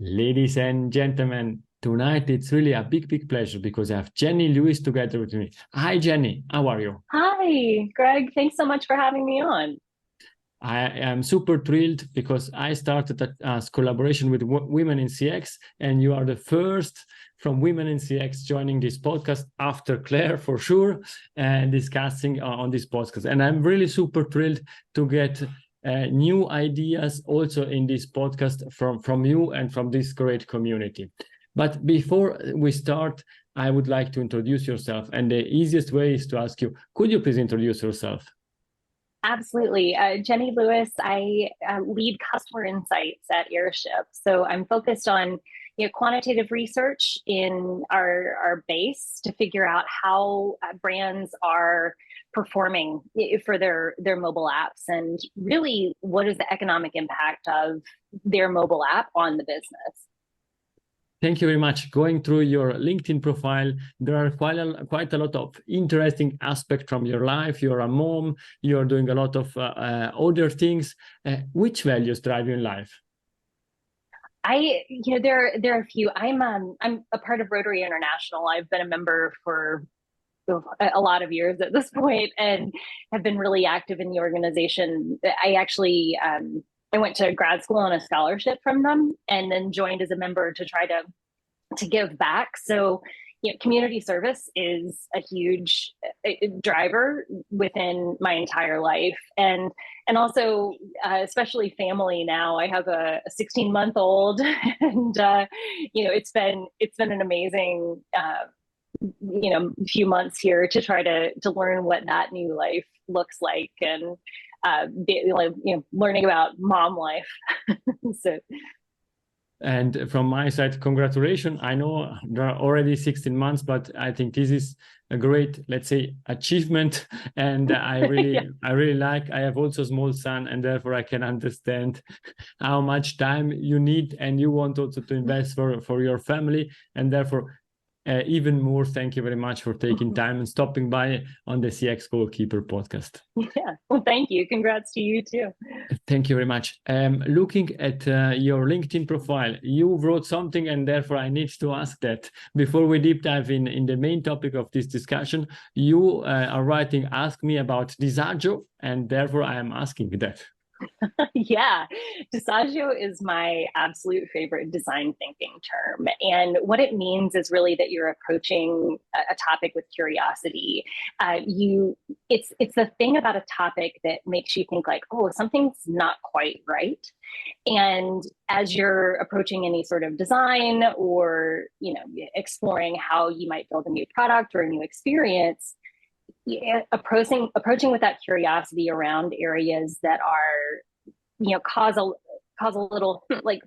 Ladies and gentlemen, tonight it's really a big pleasure because I have Jennie Lewis together with me. Hi, Jennie. How are you? Hi, Greg. Thanks so much for having me on. I am super thrilled because I started a collaboration with Women in CX, and you are the first from Women in CX joining this podcast after Claire, for sure, and discussing on this podcast. And I'm really super thrilled to get new ideas also in this podcast from you and from this great community. But before we start, I would like to introduce yourself. And the easiest way is to ask you, could you please introduce yourself? Absolutely. Jennie Lewis, I lead customer insights at Airship. So I'm focused on quantitative research in our base to figure out how brands are performing for their mobile apps, and really what is the economic impact of their mobile app on the business. Thank you very much. Going through your LinkedIn profile, there are quite a lot of interesting aspects from your life. You're a mom. You're doing a lot of other things. Which values drive you in life? There are a few. I'm a part of Rotary International. I've been a member for a lot of years at this point, and have been really active in the organization. I went to grad school on a scholarship from them, and then joined as a member to try to give back. So, community service is a huge driver within my entire life, and also especially family. Now I have a 16-month-old, and it's been an amazing few months here to try to learn what that new life looks like, and learning about mom life. So. And from my side, congratulations. I know there are already 16 months, but I think this is a great, let's say, achievement. And I really like, I have also a small son, and therefore I can understand how much time you need, and you want also to invest for your family. And therefore, even more, thank you very much for taking time and stopping by on the CX Goalkeeper podcast. Yeah, well, thank you. Congrats to you too. Thank you very much. Looking at your LinkedIn profile, you wrote something, and therefore I need to ask that. Before we deep dive in the main topic of this discussion, you are writing, ask me about disagio, and therefore I am asking that. Yeah, disagio is my absolute favorite design thinking term. And what it means is really that you're approaching a topic with curiosity. It's the thing about a topic that makes you think like, oh, something's not quite right. And as you're approaching any sort of design, or exploring how you might build a new product or a new experience, approaching with that curiosity around areas that are, cause a little like,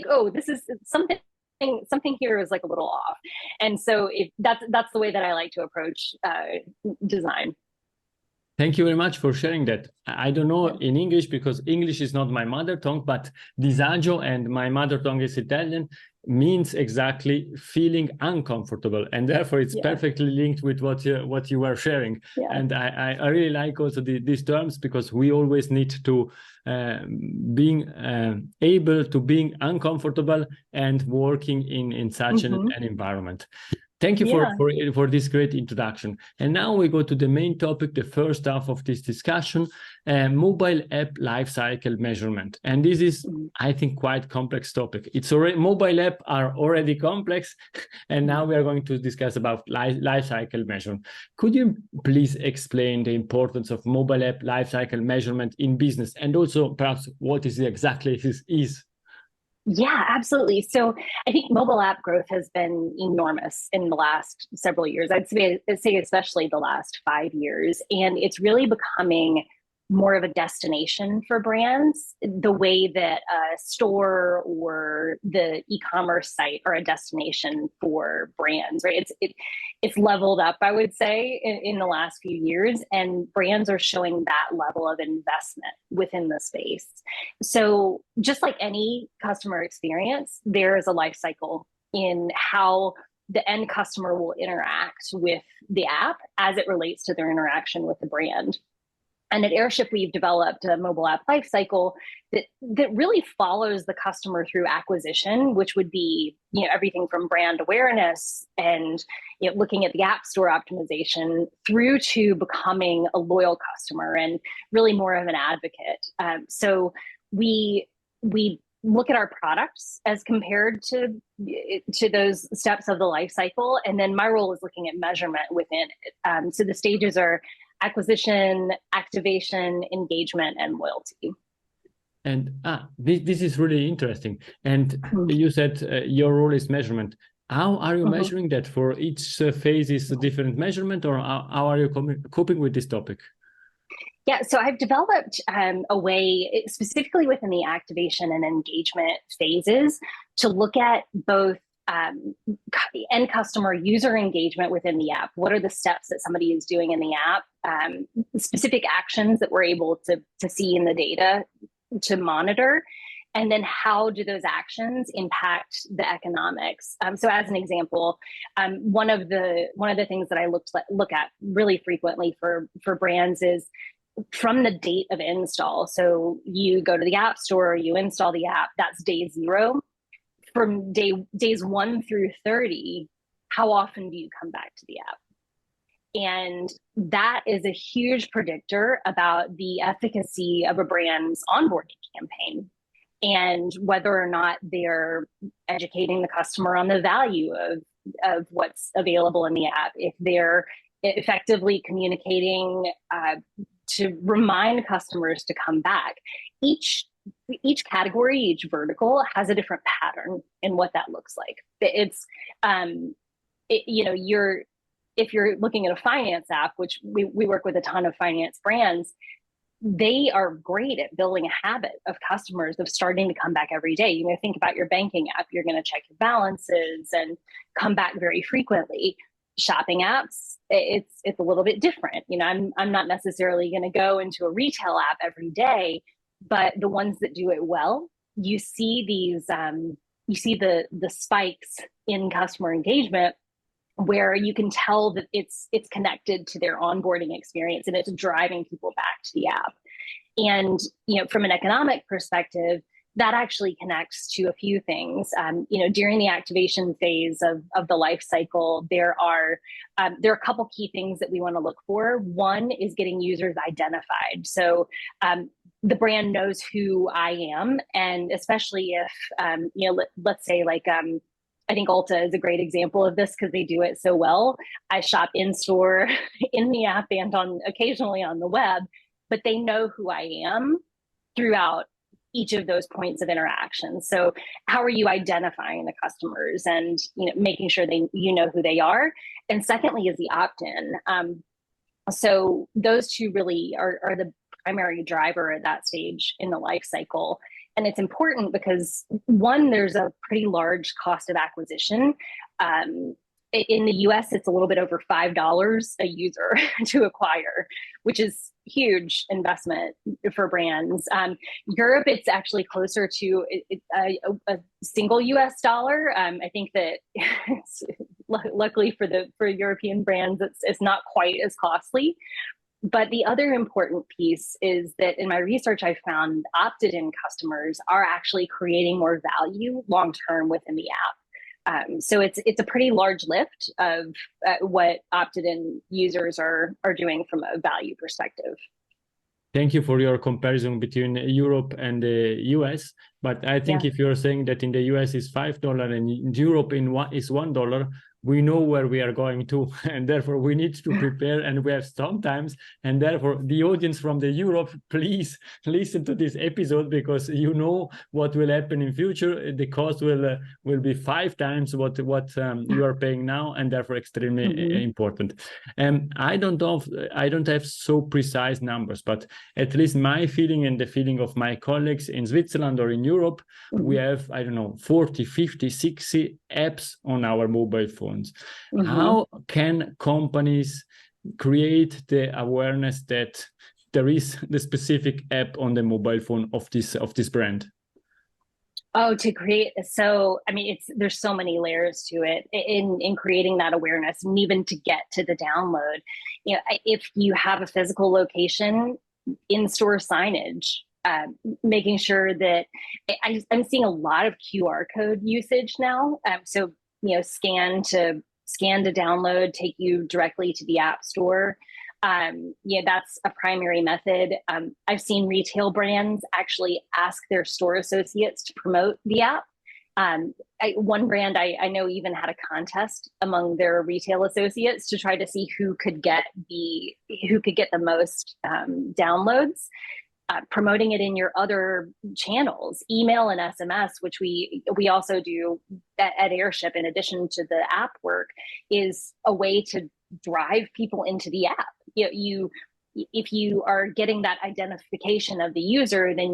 oh, this is something here is like a little off. And so that's the way that I like to approach design. Thank you very much for sharing that. I don't know in English, because English is not my mother tongue, but disagio, and my mother tongue is Italian, means exactly feeling uncomfortable, and therefore it's perfectly linked with what you were sharing. And I really like also these terms, because we always need to being able to being uncomfortable and working in such an environment. Thank you for this great introduction. And now we go to the main topic, the first half of this discussion, mobile app lifecycle measurement. And this is, I think, quite complex topic. Mobile app are already complex, and now we are going to discuss about lifecycle measurement. Could you please explain the importance of mobile app lifecycle measurement in business, and also perhaps what is exactly this is? Yeah, absolutely. So I think mobile app growth has been enormous in the last several years. I'd say especially the last 5 years. And it's really becoming more of a destination for brands, the way that a store or the e-commerce site are a destination for brands, right? It's leveled up, I would say, in the last few years, and brands are showing that level of investment within the space. So just like any customer experience, there is a life cycle in how the end customer will interact with the app as it relates to their interaction with the brand. And at Airship, we've developed a mobile app lifecycle that really follows the customer through acquisition, which would be, everything from brand awareness and looking at the app store optimization through to becoming a loyal customer and really more of an advocate. So we look at our products as compared to those steps of the life cycle. And then my role is looking at measurement within it. So the stages are acquisition, activation, engagement, and loyalty. And this is really interesting. And you said your role is measurement. How are you measuring that? For each phase is a different measurement, or how are you coping with this topic? Yeah, so I've developed a way, specifically within the activation and engagement phases, to look at both end customer user engagement within the app. What are the steps that somebody is doing in the app? Specific actions that we're able to see in the data to monitor. And then how do those actions impact the economics? So as an example, one of the things that I look at really frequently for brands is from the date of install. So you go to the app store, you install the app, that's day 0. From days 1 through 30, how often do you come back to the app? And that is a huge predictor about the efficacy of a brand's onboarding campaign and whether or not they're educating the customer on the value of what's available in the app, if they're effectively communicating to remind customers to come back. Each category, each vertical has a different pattern in what that looks like. It's, if you're looking at a finance app, which we work with a ton of finance brands, they are great at building a habit of customers of starting to come back every day. Think about your banking app. You're going to check your balances and come back very frequently. Shopping apps, it's a little bit different. I'm not necessarily going to go into a retail app every day, but the ones that do it well, you see these, the spikes in customer engagement where you can tell that it's connected to their onboarding experience and it's driving people back to the app. And from an economic perspective, that actually connects to a few things. During the activation phase of the life cycle, there are a couple key things that we want to look for. One is getting users identified. So the brand knows who I am, and especially if let's say I think Ulta is a great example of this because they do it so well. I shop in store, in the app, and occasionally on the web, but they know who I am throughout each of those points of interaction. So how are you identifying the customers and making sure you know who they are? And secondly is the opt-in. So those two really are the primary driver at that stage in the life cycle. And it's important because one, there's a pretty large cost of acquisition. In the US, it's a little bit over $5 a user to acquire, which is huge investment for brands. Europe, it's actually closer to a single US dollar. I think that luckily for European brands, it's not quite as costly. But the other important piece is that in my research, I found opted-in customers are actually creating more value long-term within the app. So it's a pretty large lift of what opted-in users are doing from a value perspective. Thank you for your comparison between Europe and the US. But I think if you're saying that in the US is $5 and in Europe is $1, we know where we are going to, and therefore we need to prepare, and we have sometimes, and therefore the audience from the Europe, please listen to this episode because you know what will happen in future. The cost will be 5 times what you are paying now, and therefore extremely important. I don't have so precise numbers, but at least my feeling and the feeling of my colleagues in Switzerland or in Europe, we have, 40, 50, 60 apps on our mobile phone. How can companies create the awareness that there is the specific app on the mobile phone of this brand? To create, there's so many layers to it in creating that awareness, and even to get to the download. If you have a physical location, in-store signage, making sure that I'm seeing a lot of QR code usage now. So, scan to download, take you directly to the App Store. That's a primary method. I've seen retail brands actually ask their store associates to promote the app. One brand I know even had a contest among their retail associates to try to see who could get the most downloads. Promoting it in your other channels, email and SMS, which we also do at Airship, in addition to the app work, is a way to drive people into the app. If you are getting that identification of the user, then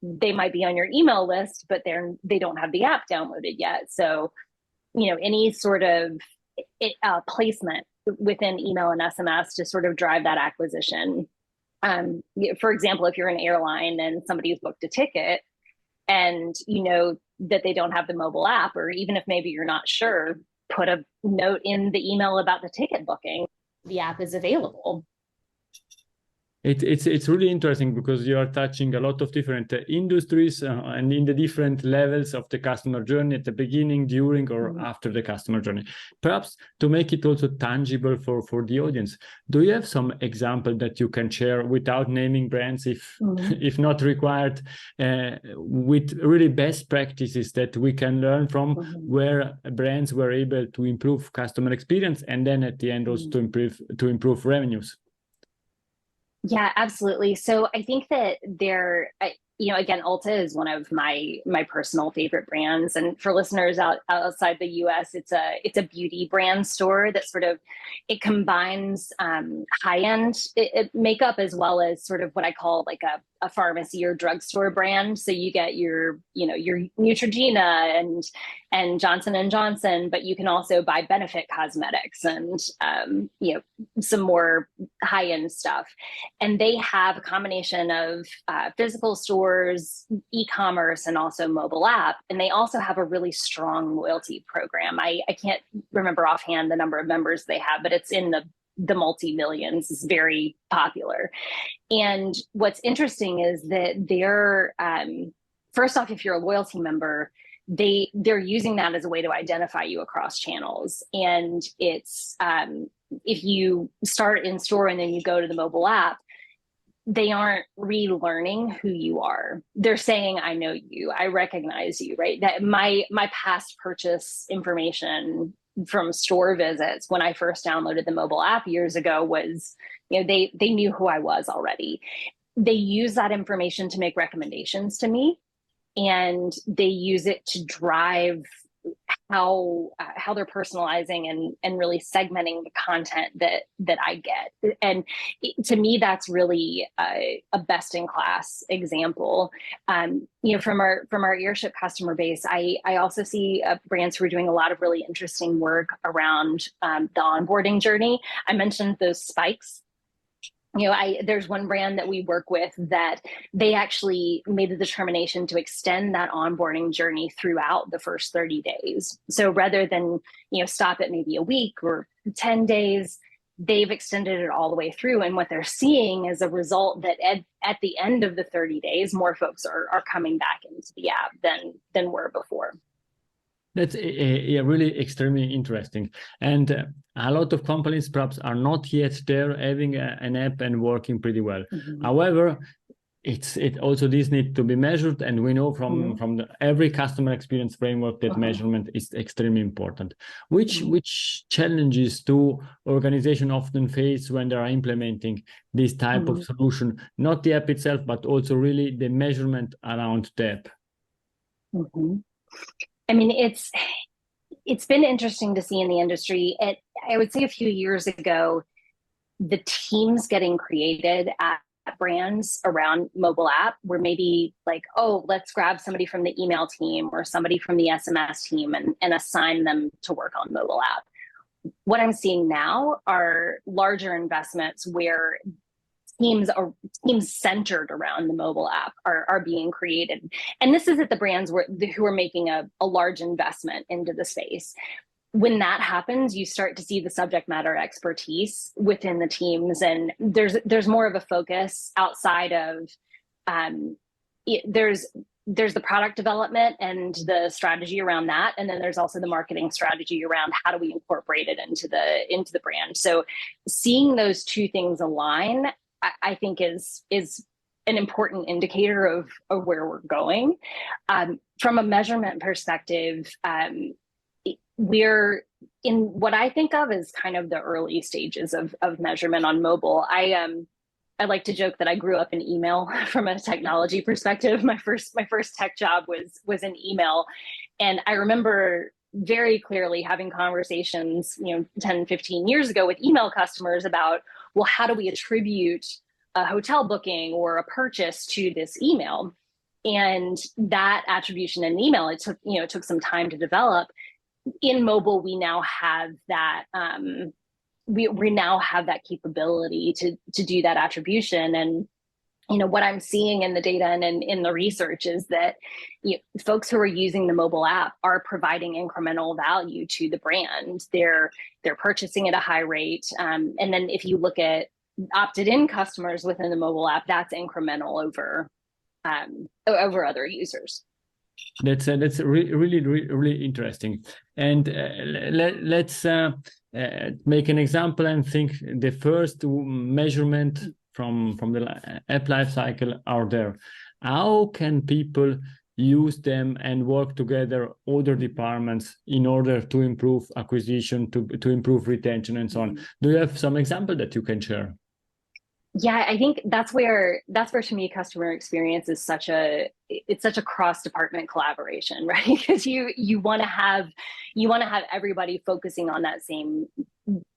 they might be on your email list, but they don't have the app downloaded yet. So, any sort of placement within email and SMS to sort of drive that acquisition. For example, if you're an airline and somebody's booked a ticket and that they don't have the mobile app, or even if maybe you're not sure, put a note in the email about the ticket booking. The app is available. It's really interesting because you are touching a lot of different industries and in the different levels of the customer journey, at the beginning, during, or after the customer journey. Perhaps to make it also tangible for the audience, do you have some example that you can share without naming brands, if not required, with really best practices that we can learn from, where brands were able to improve customer experience and then at the end also to improve revenues? Yeah, absolutely. So I think that again, Ulta is one of my personal favorite brands. And for listeners outside the US, it's a beauty brand store that it combines high-end makeup as well as sort of what I call like a pharmacy or drugstore brand. So you get your Neutrogena and Johnson & Johnson, but you can also buy Benefit Cosmetics and some more high-end stuff. And they have a combination of physical stores, e-commerce, and also mobile app. And they also have a really strong loyalty program. I can't remember offhand the number of members they have, but it's in the multi-millions. Is very popular. And what's interesting is that they're first off, if you're a loyalty member, they're using that as a way to identify you across channels. And it's if you start in store and then you go to the mobile app, they aren't relearning who you are. They're saying, I know you, I recognize you, right? That my past purchase information from store visits when I first downloaded the mobile app years ago was, they knew who I was already. They use that information to make recommendations to me, and they use it to drive how they're personalizing and really segmenting the content that I get. And to me, that's really a best in class example. From our Airship customer base, I also see brands who are doing a lot of really interesting work around the onboarding journey. I mentioned those spikes. There's one brand that we work with that they actually made the determination to extend that onboarding journey throughout the first 30 days. So rather than, stop at maybe a week or 10 days, they've extended it all the way through. And what they're seeing is a result that at the end of the 30 days, more folks are coming back into the app than were before. That's really extremely interesting. And a lot of companies perhaps are not yet there having an app and working pretty well. However, it also this needs to be measured. And we know from every customer experience framework that measurement is extremely important. Which challenges do organizations often face when they are implementing this type of solution? Not the app itself, but also really the measurement around the app. I mean, it's been interesting to see in the industry. I would say a few years ago, the teams getting created at brands around mobile app were maybe like, oh, let's grab somebody from the email team or somebody from the SMS team and assign them to work on mobile app. What I'm seeing now are larger investments where teams centered around the mobile app are being created. And this is at the brands who are making a large investment into the space. when that happens, you start to see the subject matter expertise within the teams, and there's more of a focus outside of there's the product development and the strategy around that, and then there's also the marketing strategy around how do we incorporate it into the brand. So seeing those two things align, I think is an important indicator of where we're going. From a measurement perspective, we're in what I think of as kind of the early stages of measurement on mobile. I like to joke that I grew up in email from a technology perspective. My first tech job was in email. And I remember very clearly having conversations, 10, 15 years ago with email customers about, well, how do we attribute a hotel booking or a purchase to this email? And that attribution in email, it took some time to develop. In mobile, we now have that we now have that capability to do that attribution. And what I'm seeing in the data and in the research is that folks who are using the mobile app are providing incremental value to the brand. They're purchasing at a high rate, and then if you look at opted-in customers within the mobile app, that's incremental over other users. That's really interesting. And let's make an example and think the first measurement from the app lifecycle are there. How can people use them and work together, other departments, in order to improve acquisition, to improve retention, and so on? Do you have some example that you can share? Yeah, I think that's where to me customer experience is such a cross-department collaboration, right? Because you want to have everybody focusing on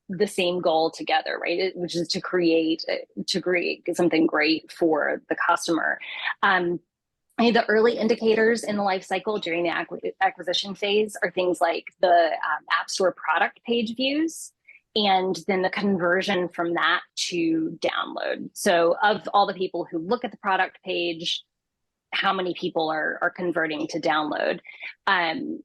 the same goal together, right? Which is to create something great for the customer. The early indicators in the life cycle during the acquisition phase are things like the App Store product page views, and then the conversion from that to download. So of all the people who look at the product page, how many people are converting to download? So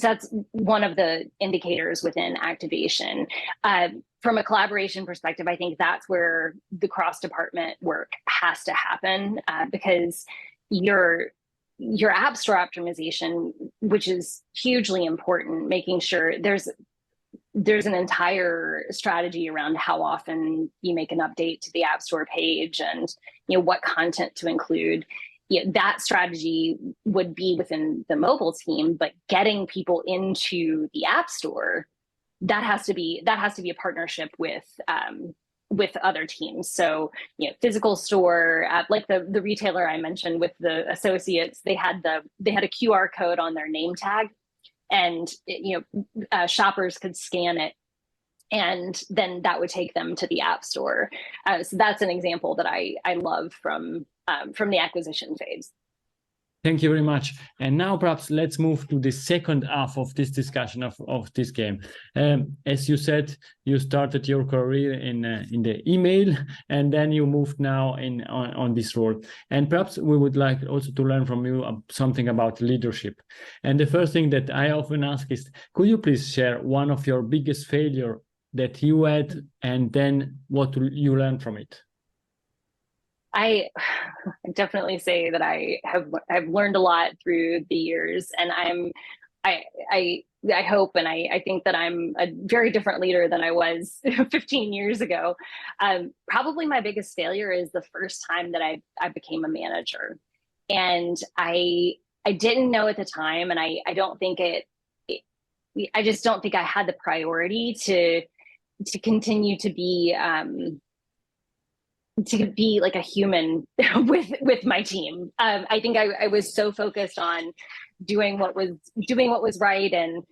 that's one of the indicators within activation. From a collaboration perspective, I think that's where the cross-department work has to happen, because your App Store optimization, which is hugely important, making sure there's an entire strategy around how often you make an update to the App Store page and what content to include. That strategy would be within the mobile team, but getting people into the App Store, that has to be a partnership with other teams. So physical store, like the retailer I mentioned with the associates, they had a QR code on their name tag. And shoppers could scan it, and then that would take them to the App Store. So that's an example that I love from the acquisition phase. Thank you very much. And now perhaps let's move to the second half of this discussion of this game. As you said, you started your career in the email, and then you moved now on this role. And perhaps we would like also to learn from you something about leadership. And the first thing that I often ask is, could you please share one of your biggest failure that you had, and then what you learned from it? I definitely say that I've learned a lot through the years, and I hope and I think that I'm a very different leader than I was 15 years ago. Probably my biggest failure is the first time that I became a manager, and I didn't know at the time, and I don't think I just don't think I had the priority to continue to be like a human with my team. I think I was so focused on doing what was right and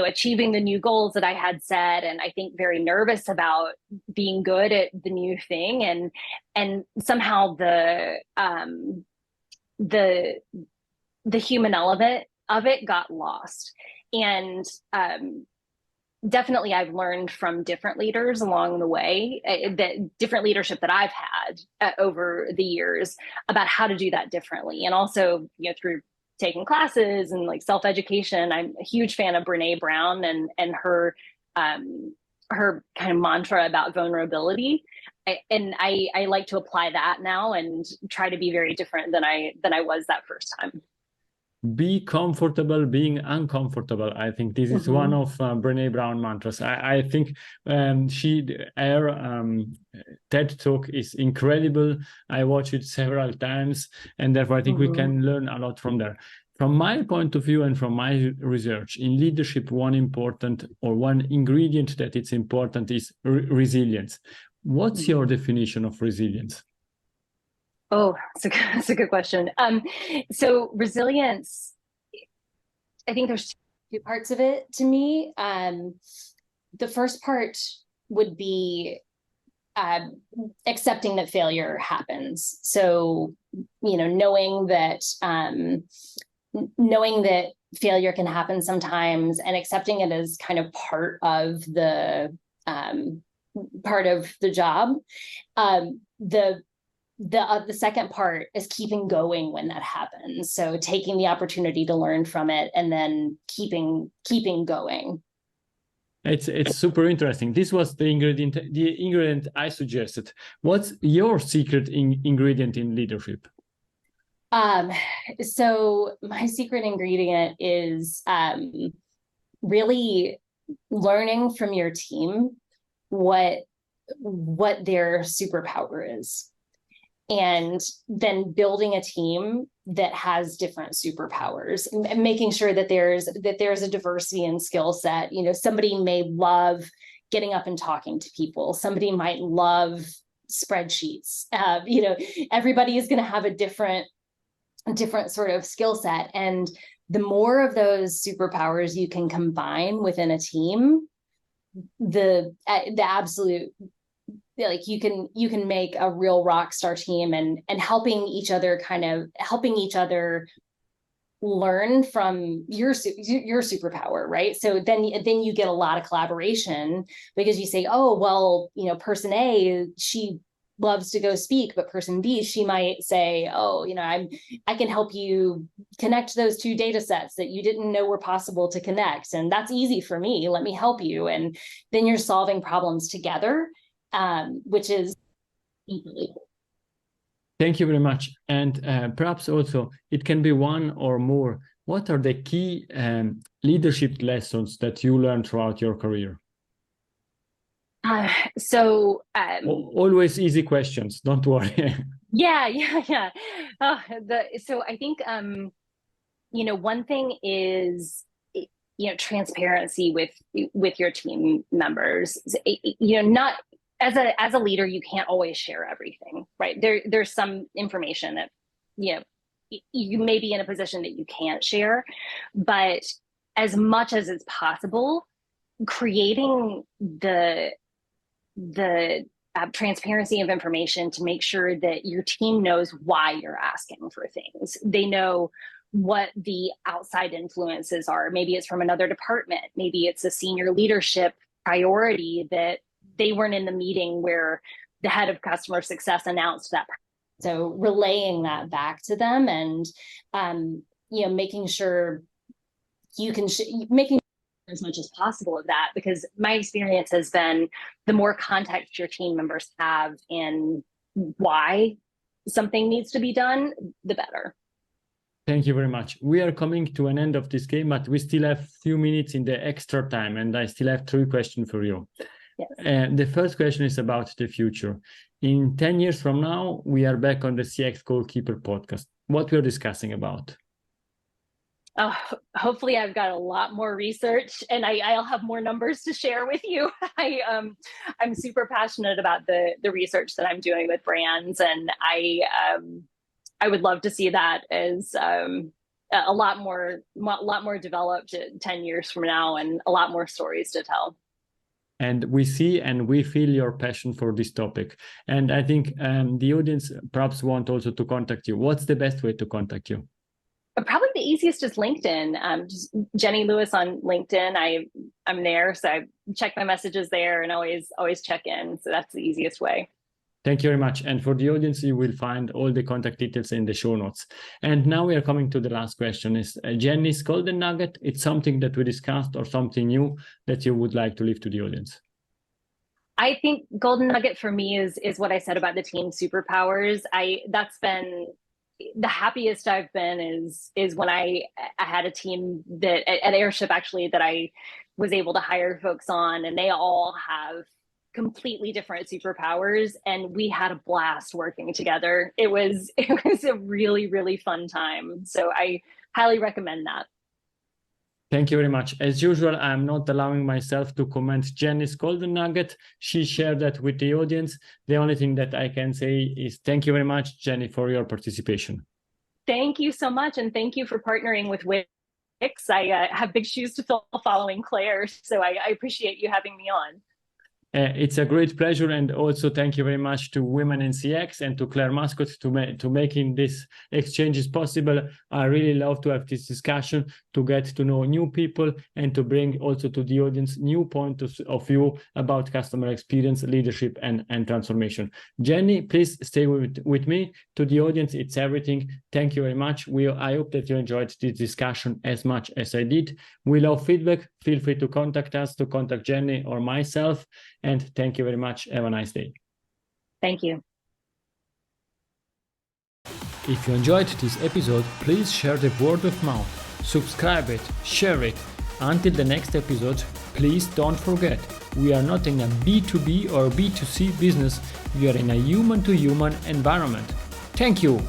achieving the new goals that I had set, and I think very nervous about being good at the new thing, and somehow the human element of it got lost. And definitely I've learned from different leaders along the way, that different leadership that I've had over the years, about how to do that differently. And also, through taken classes and like self-education. I'm a huge fan of Brene Brown and her kind of mantra about vulnerability. I like to apply that now and try to be very different than I was that first time. Be comfortable being uncomfortable. I think this is one of Brene Brown mantras. I think her TED talk is incredible. I watched it several times, and therefore I think we can learn a lot from there. From my point of view and from my research in leadership, one ingredient that it's important is resilience. What's your definition of resilience? Oh, that's a good question. So resilience, I think there's two parts of it to me. The first part would be accepting that failure happens. So, knowing that failure can happen sometimes and accepting it as kind of part of the job. The second part is keeping going when that happens. So taking the opportunity to learn from it and then keeping going. It's super interesting. This was the ingredient I suggested. What's your secret ingredient in leadership? So my secret ingredient is really learning from your team what their superpower is, and then building a team that has different superpowers and making sure that there's a diversity in skill set. Somebody may love getting up and talking to people. Somebody might love spreadsheets. Everybody is going to have a different sort of skill set. And the more of those superpowers you can combine within a team, the absolute, like you can make a real rock star team, and helping each other learn from your superpower, right? So then you get a lot of collaboration, because you say, oh, well, person A, she loves to go speak, but person B, she might say, oh, I can help you connect those two data sets that you didn't know were possible to connect. And that's easy for me. Let me help you. And then you're solving problems together, which is equally. Thank you very much. And perhaps also it can be one or more. What are the key leadership lessons that you learned throughout your career? Always easy questions. Don't worry. Yeah. So I think, one thing is, transparency with your team members. Not as a leader, you can't always share everything, right? There's some information that, you may be in a position that you can't share, but as much as it's possible, creating the transparency of information to make sure that your team knows why you're asking for things. They know what the outside influences are. Maybe it's from another department. Maybe it's a senior leadership priority that they weren't in the meeting where the head of customer success announced that. So relaying that back to them, and making sure you can making as much as possible of that, because my experience has been the more context your team members have in why something needs to be done, the better. Thank you very much. We are coming to an end of this game, but we still have a few minutes in the extra time, and I still have 3 questions for you. Yes. The first question is about the future. In 10 years from now, we are back on the CX Goalkeeper podcast. What we're discussing about? Hopefully I've got a lot more research, and I'll have more numbers to share with you. I'm super passionate about the research that I'm doing with brands, and I would love to see that as a lot more developed 10 years from now, and a lot more stories to tell. And we see and we feel your passion for this topic. And I think the audience perhaps want also to contact you. What's the best way to contact you? Probably the easiest is LinkedIn. Just Jennie Lewis on LinkedIn. I'm there, so I check my messages there and always check in. So that's the easiest way. Thank you very much. And for the audience, you will find all the contact details in the show notes. And now we are coming to the last question. Is Jennie's golden nugget? It's something that we discussed or something new that you would like to leave to the audience? I think golden nugget for me is what I said about the team superpowers. That's been the happiest I've been is when I had a team that at Airship actually that I was able to hire folks on, and they all have completely different superpowers, and we had a blast working together. It was a really, really fun time. So I highly recommend that. Thank you very much. As usual, I'm not allowing myself to comment Jennie's golden nugget. She shared that with the audience. The only thing that I can say is thank you very much, Jennie, for your participation. Thank you so much. And thank you for partnering with Wix. I have big shoes to fill following Claire. So I appreciate you having me on. It's a great pleasure, and also thank you very much to Women in CX and to Claire Mascot to making this exchanges possible. I really love to have this discussion, to get to know new people, and to bring also to the audience new points of view about customer experience, leadership, and transformation. Jennie, please stay with me. To the audience, it's everything. Thank you very much. I hope that you enjoyed this discussion as much as I did. We love feedback. Feel free to contact us, to contact Jennie or myself. And thank you very much. Have a nice day. Thank you. If you enjoyed this episode, please share the word of mouth, subscribe it, share it. Until the next episode, please don't forget, we are not in a B2B or B2C business, we are in a human-to-human environment. Thank you.